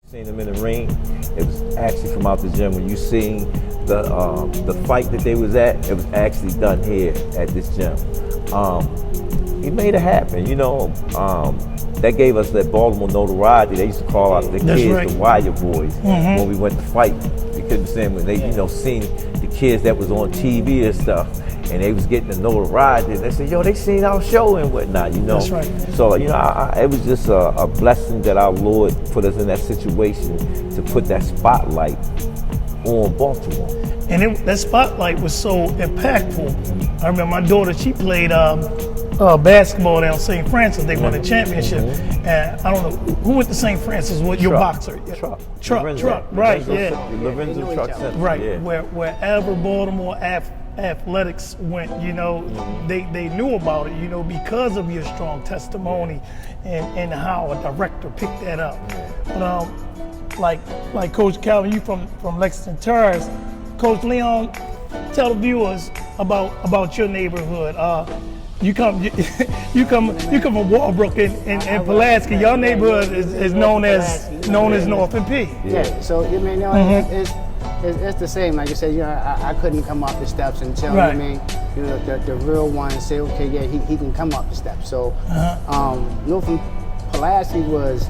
Seen him in the ring. It was actually from out the gym. When you seen the fight that they was at, it was actually done here at this gym. He made it happen, you know. That gave us that Baltimore notoriety. They used to call out the kids the Wire Boys when we went to fight. You couldn't say when they, seen the kids that was on TV and stuff, and they was getting the notoriety. They said, "Yo, they seen our show and whatnot," That's right. So it was just a blessing that our Lord put us in that situation to put that spotlight on Baltimore. And that spotlight was so impactful. I remember my daughter, she played basketball down St. Francis. They won a championship. And I don't know, who went to St. Francis? What your boxer? Truck, right, Lorenzo Truck Center. Right, yeah. Wherever Baltimore athletics went, they knew about it, because of your strong testimony and how a director picked that up. But like Coach Calvin, you from Lexington Terrace. Coach Leon, tell the viewers about your neighborhood. You come from Walbrook and Pulaski. Your neighborhood is known as North and P. Yeah. So it's the same. Like you said, I couldn't come up the steps until the real one say, okay, yeah, he can come up the steps. So North and Pulaski was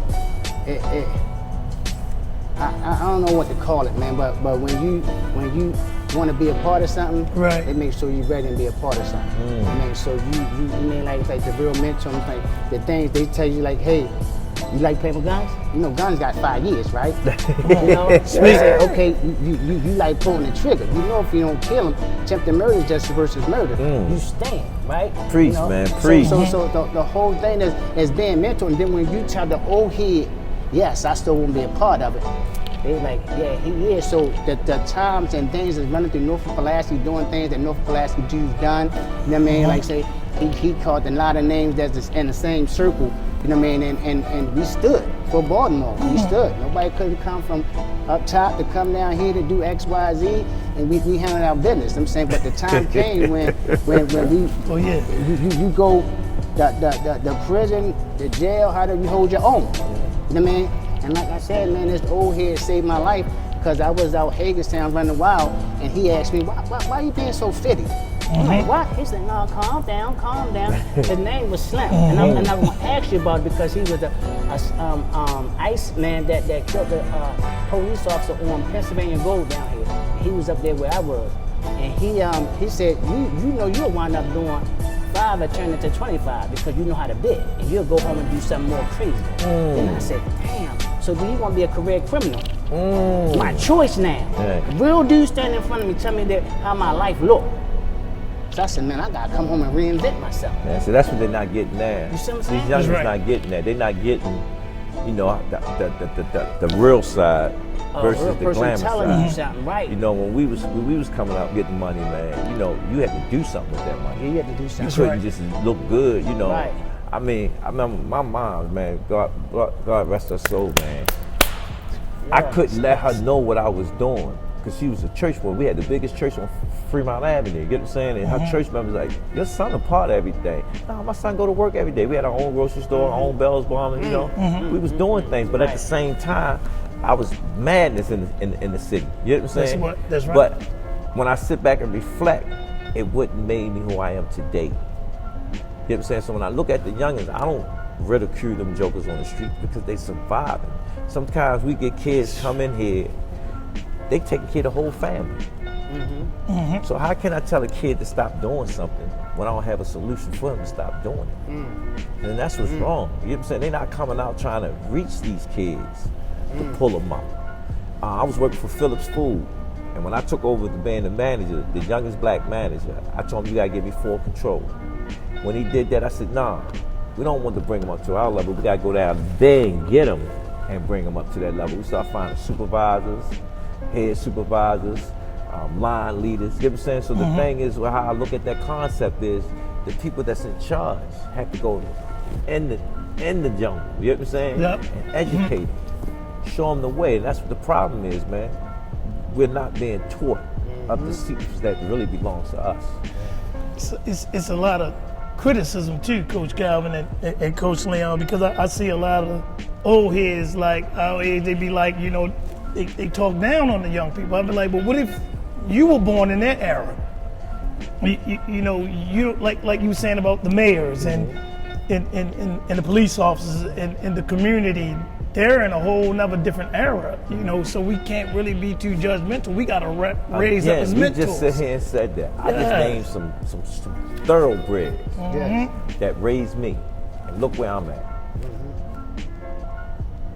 I don't know what to call it, man. But when you want to be a part of something, they make sure you're ready to be a part of something. Man, so you like the real mentor, like the things they tell you, like, hey, you like playing with guns? Guns got 5 years, right? So they say, okay, you like pulling the trigger. If you don't kill him, attempted murder is just versus murder. You stand, right? Preach, man, preach. So the whole thing is being mentored, and then when you tell the old head, yes, I still won't be a part of it. They like, yeah, he is. So the times and things is running through Norfolk Pulaski, doing things that Norfolk Pulaski Jews done. You know what I mean? Like say, he called a lot of names that's in the same circle. You know what I mean? And we stood for Baltimore. We stood. Nobody couldn't come from up top to come down here to do X, Y, Z, and we handled our business. I'm saying, but the time came when we, you go the prison, the jail. How do you hold your own? You know what I mean? And like I said, man, this old head saved my life because I was out Hagerstown running wild, and he asked me, why you being so fitty? I'm like, what? He said, no, calm down. His name was Slim, and I'm gonna ask you about it because he was a ice man that killed the police officer on Pennsylvania Road down here. He was up there where I was, and he said, you'll wind up doing 5 or turn into 25 because you know how to bid, and you'll go home and do something more crazy. Then I said, damn, so do you want to be a career criminal? My choice now. Real dude standing in front of me tell me that how my life look. So I said, man, I gotta come home and reinvent myself. Yeah, so that's what they're not getting now. You see what I'm saying? These youngsters not getting that. They're not getting, the real side versus the glamour telling you side. something, right? When we was coming out getting money, man, you had to do something with that money. Yeah, you had to do something. You couldn't just look good, Right. I mean, I remember my mom, man, God rest her soul, man. I couldn't let her know what I was doing because she was a church boy. We had the biggest church on Fremont Avenue, you get what I'm saying? And her church members like, your son a part of everything. No, my son go to work every day. We had our own grocery store, our own Bell's Bomb, we was doing things, but at the same time, I was madness in the city. You know what I'm saying? That's right. But when I sit back and reflect, it wouldn't made me who I am today. You know what I'm saying? So when I look at the youngins, I don't ridicule them jokers on the street because they surviving. Sometimes we get kids come in here, they taking care of the whole family. So how can I tell a kid to stop doing something when I don't have a solution for him to stop doing it? And that's what's wrong. You know what I'm saying? They're not coming out trying to reach these kids to pull them up. I was working for Phillips Food, and when I took over the being the manager, the youngest black manager, I told him, you gotta give me full control. When he did that, I said, nah, we don't want to bring them up to our level. We gotta go down there and get them and bring them up to that level. We start finding supervisors, head supervisors, line leaders. You know what I'm saying? So the thing is, how I look at that concept is, the people that's in charge have to go in the jungle. You know what I'm saying? Yep. And educate them. Show them the way, and that's what the problem is, man. We're not being taught of the secrets that really belongs to us. It's a lot of criticism too, Coach Calvin and Coach Leon, because I see a lot of old heads like our age, they be like, you know, they talk down on the young people. I'd be like, but what if you were born in that era? You know, you like you were saying about the mayors and the police officers and the community. They're in a whole nother different era, you know, so we can't really be too judgmental. We got to raise up as mentors. You just sit here and said that. I just named some thoroughbreds that raised me, and look where I'm at.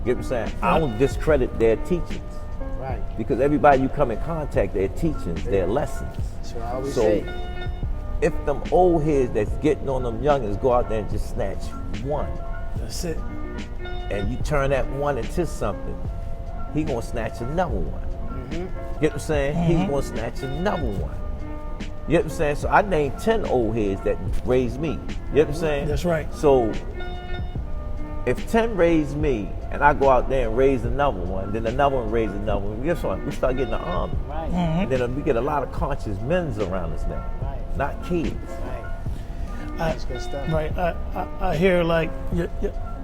Get what I'm saying? I don't discredit their teachings. Right. Because everybody you come in contact, their teachings, their lessons. That's what I always So say. if them old heads that's getting on them youngins go out there and just snatch one, That's it. and you turn that one into something, he gonna snatch another one. Get what I'm saying? He's gonna snatch another one. You get what I'm saying? So I named 10 old heads that raised me. You get what I'm saying? That's right. So if 10 raised me and I go out there and raise another one, then another one raised another one, guess what? We start getting the army. Right. And then we get a lot of conscious men's around us now, Right. not kids. Right. That's good stuff. Right. I hear like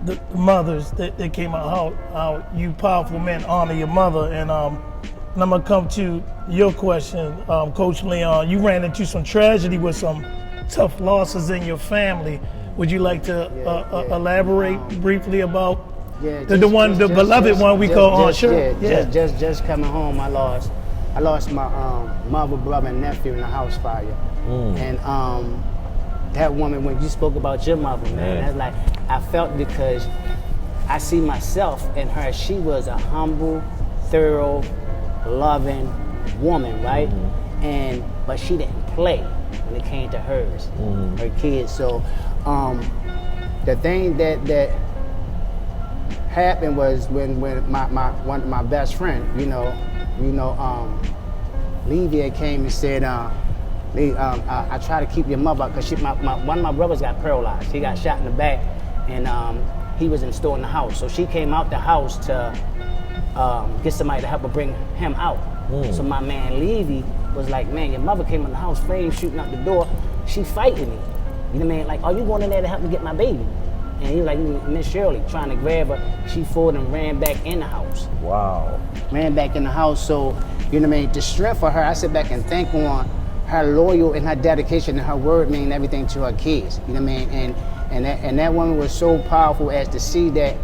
the mothers that came out, how you powerful men honor your mother. And I'm going to come to your question, Coach Leon. You ran into some tragedy with some tough losses in your family. Would you like to elaborate briefly about the beloved one we call Sure? Just coming home, I lost my mother, brother, and nephew in a house fire. And that woman, when you spoke about your mother, man, that's like, I felt because I see myself in her. She was a humble, thorough, loving woman, right? But she didn't play when it came to hers, her kids. So the thing that happened was when one of my best friend, Levia came and said, I try to keep your mother because one of my brothers got paralyzed. He got shot in the back, and he was stored in the house. So she came out the house to get somebody to help her bring him out. So my man Levy was like, man, your mother came in the house, flame shooting out the door. She fighting me. You know what I mean? Like, are you going in there to help me get my baby? And he was like, Miss Shirley, trying to grab her. She folded and ran back in the house. Wow. Ran back in the house. So, you know what I mean? The strength for her, I sit back and think on her loyal and her dedication and her word mean everything to her kids. You know what I mean? And that woman was so powerful as to see that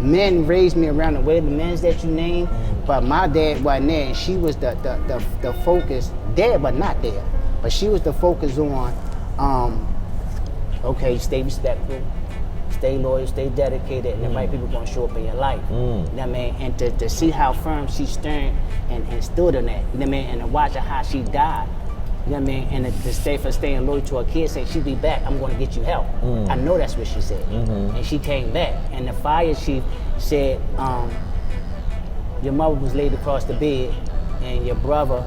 men raised me around the way the men that you named, but my dad wasn't there, and she was the focus there, but not there. But she was the focus on, okay, stay respectful, stay loyal, stay dedicated, and the right people gonna show up in your life. You know what I mean? And to see how firm she stood and stood on that, you know what I mean? And to watch her how she died. You know what I mean? And to stay for staying loyal to her kids, saying she'll be back, I'm gonna get you help. I know that's what she said. And she came back. And the fire chief said, your mother was laid across the bed and your brother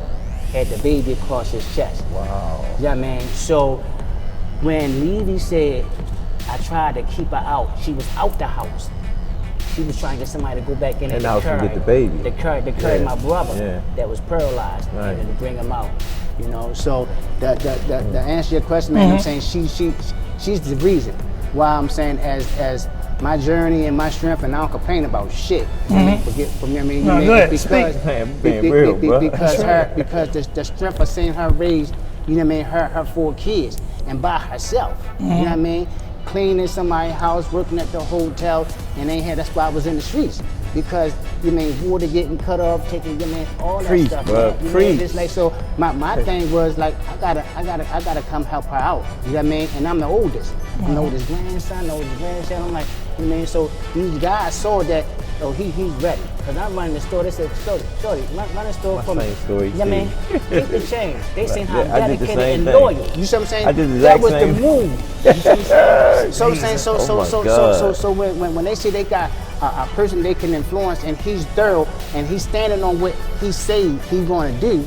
had the baby across his chest. Wow. You know what I mean? So when Levy said, I tried to keep her out, she was out the house. She was trying to get somebody to go back in and get the baby. To carry my brother that was paralyzed and to bring him out. You know, so the answer to your question, man, I'm saying she's the reason why I'm saying as my journey and my strength, and I don't complain about shit. Forget me. Because the strength of seeing her raised, you know what I mean, her 4 kids and by herself. You know what I mean? Cleaning somebody's house, working at the hotel, and that's why I was in the streets. Because you mean water getting cut off, taking all that stuff. Just like so, my thing was like I gotta come help her out. You know what I mean? And I'm the oldest. I'm the oldest grandson, the oldest grandson. I'm like, you know what I mean? So these guys saw that, oh, he's ready. Cause I'm running the store. They said, Shorty, run the store for me. You know what I mean? Keep the change. They seen how dedicated and loyal. You see what I'm saying? I did the that exact was same the move. You see what I'm saying? So when they say they got a person they can influence and he's thorough and he's standing on what he said he's going to do,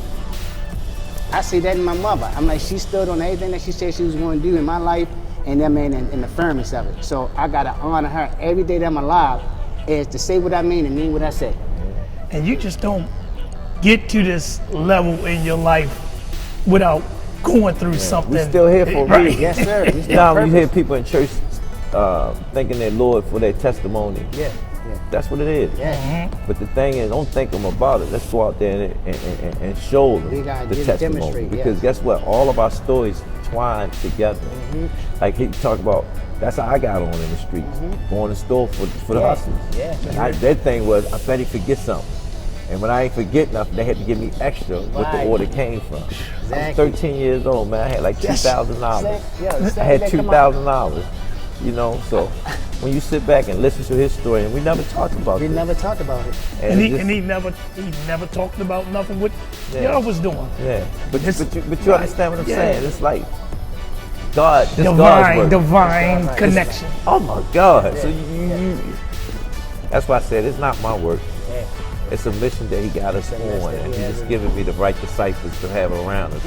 I see that in my mother. I'm like, she stood on everything that she said she was going to do in my life, and that man in the firmness of it. So I gotta honor her every day that I'm alive, is to say what I mean and mean what I say. And you just don't get to this level in your life without going through something. We're still here for a reason. Yes, sir. Now when you hear people in church thanking their Lord for their testimony. Yeah. That's what it is. Yeah. But the thing is, don't thank them about it. Let's go out there and show them We gotta the demonstrate, testimony. Because yes. guess what? All of our stories twine together. Like he talked about, that's how I got on in the streets. Going to the store for the hustlers. Yeah. And their thing was, I bet he forget something. And when I ain't forget nothing, they had to give me extra what the Right. order came from. I was Exactly. 13 years old, man. I had like $2,000. Yeah, I had $2,000. You know, so when you sit back and listen to his story, and we never talked about We it. never talked about it. And it just- he never talked about nothing what Yeah. y'all was doing. Yeah, but It's- you understand what I'm Yeah. saying? It's like God, this God's work. Divine connection. Oh my God! So you that's why I said it's not my work. Yeah. It's a mission that He got us It's a mission on, that and He He's has just us giving me the right disciples to have around us,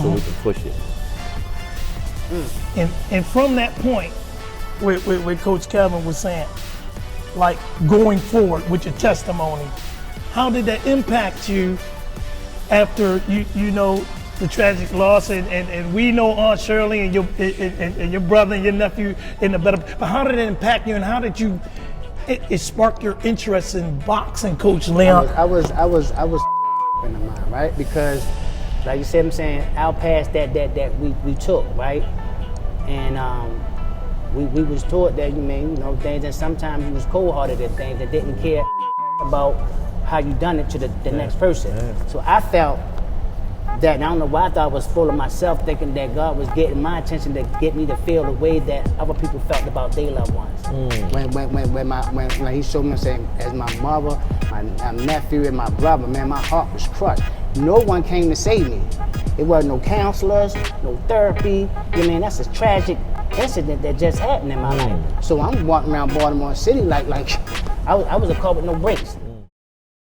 so we can push it. And from that point, where Coach Kevin was saying, like going forward with your testimony, how did that impact you after you know the tragic loss and we know Aunt Shirley and your brother and your nephew in the better, but how did it impact you and how did you it sparked your interest in boxing, Coach Leon? I was in the mind, right? Because like you said, I'm saying our past that we took, right? And we was taught that you know things, and sometimes you was cold-hearted at things and didn't care about how you done it to the next person. So I felt that, and I don't know why I thought I was full of myself, thinking that God was getting my attention to get me to feel the way that other people felt about their loved ones. When he showed me, saying, as my mother, my nephew, and my brother, man, my heart was crushed. No one came to save me. It wasn't no counselors, no therapy. You know, that's a tragic incident that just happened in my life. So I'm walking around Baltimore City like I was a car with no brakes.